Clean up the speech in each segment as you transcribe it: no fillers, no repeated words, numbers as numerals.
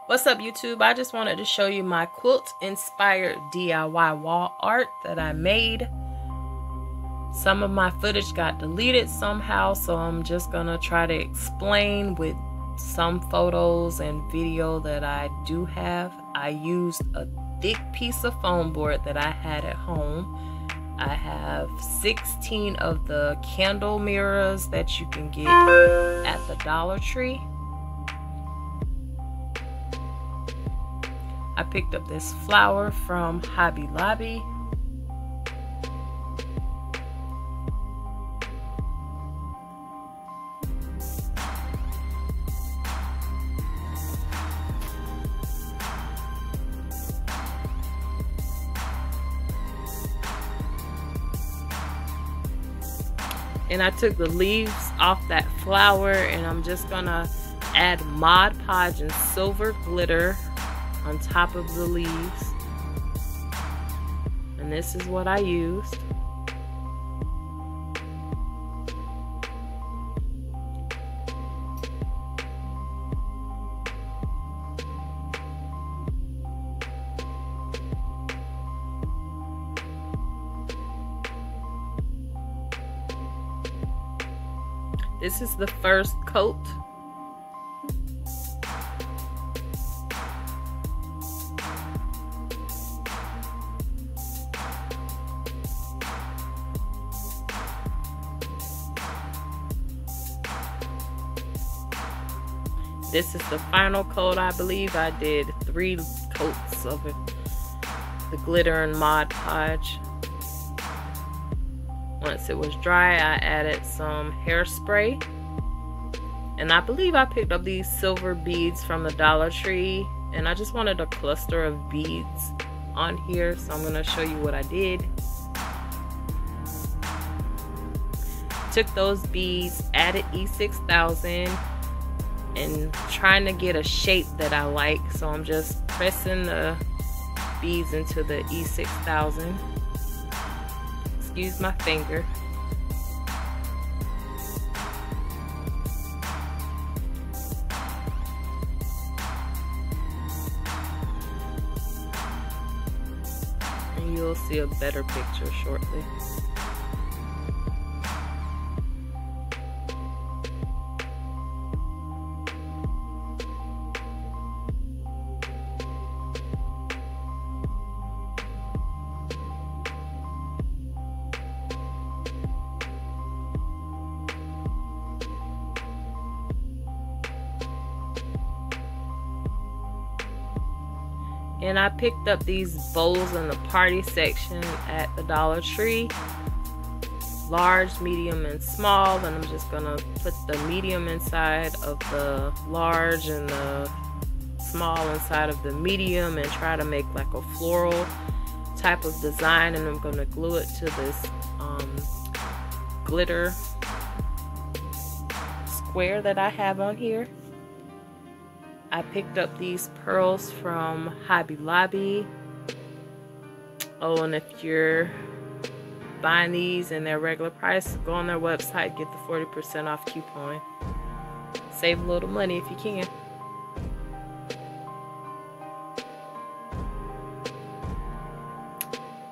What's up, YouTube? I just wanted to show you my quilt inspired DIY wall art that I made. Some of my footage got deleted somehow, so I'm just gonna try to explain with some photos and video that I do have. I used a thick piece of foam board that I had at home. I have 16 of the candle mirrors that you can get at the Dollar Tree. I picked up this flower from Hobby Lobby. And I took the leaves off that flower, and I'm just gonna add Mod Podge and silver glitter on top of the leaves. And this is what I used. This is the first coat. This is the final coat. I believe I did 3 coats of it, the glitter and Mod Podge. Once it was dry, I added some hairspray. And I believe I picked up these silver beads from the Dollar Tree. And I just wanted a cluster of beads on here, so I'm going to show you what I did. Took those beads, added E6000, and trying to get a shape that I like. So I'm just pressing the beads into the E6000. Excuse my finger. And you'll see a better picture shortly. And I picked up these bowls in the party section at the Dollar Tree. Large, medium, and small. And I'm just gonna put the medium inside of the large and the small inside of the medium and try to make like a floral type of design. And I'm gonna glue it to this glitter square that I have on here. I picked up these pearls from Hobby Lobby. Oh, and if you're buying these in their regular price, go on their website, get the 40% off coupon. Save a little money if you can.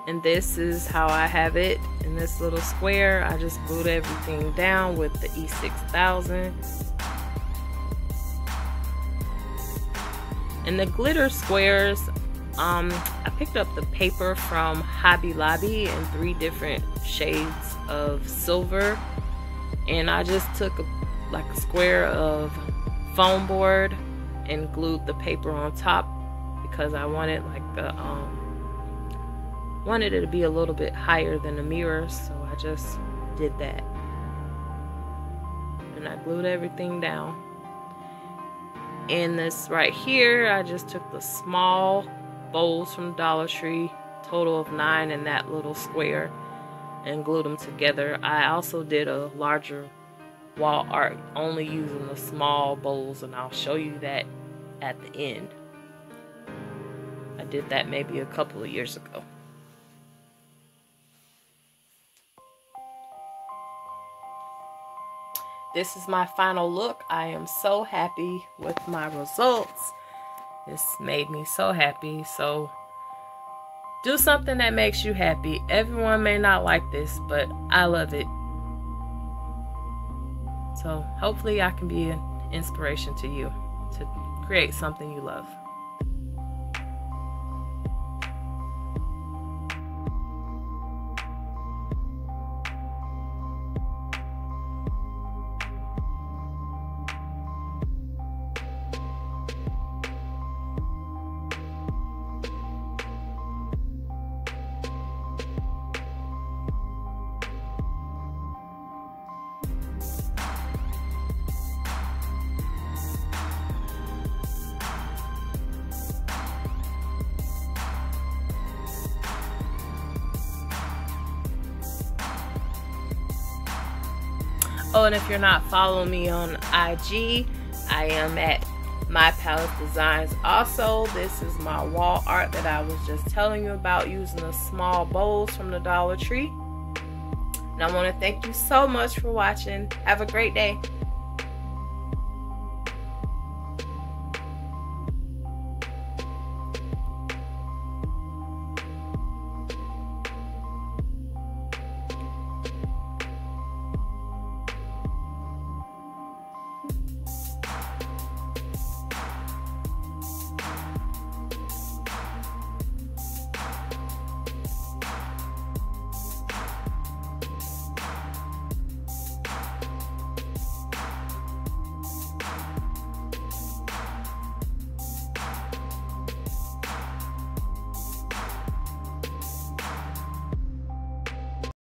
And this is how I have it in this little square. I just glued everything down with the E6000. And the glitter squares, I picked up the paper from Hobby Lobby in 3 different shades of silver. And I just took like a square of foam board and glued the paper on top because I wanted like the, wanted it to be a little bit higher than the mirrors. So I just did that. And I glued everything down. And this right here, I just took the small bowls from Dollar Tree, total of 9 in that little square, and glued them together. I also did a larger wall art only using the small bowls, and I'll show you that at the end. I did that maybe a couple of years ago. This is my final look. I am so happy with my results. It's made me so happy. So do something that makes you happy. Everyone may not like this, but I love it. So hopefully I can be an inspiration to you to create something you love. Oh, and if you're not following me on IG, I am at My Palette Designs. Also, this is my wall art that I was just telling you about, using the small bowls from the Dollar Tree. And I want to thank you so much for watching. Have a great day.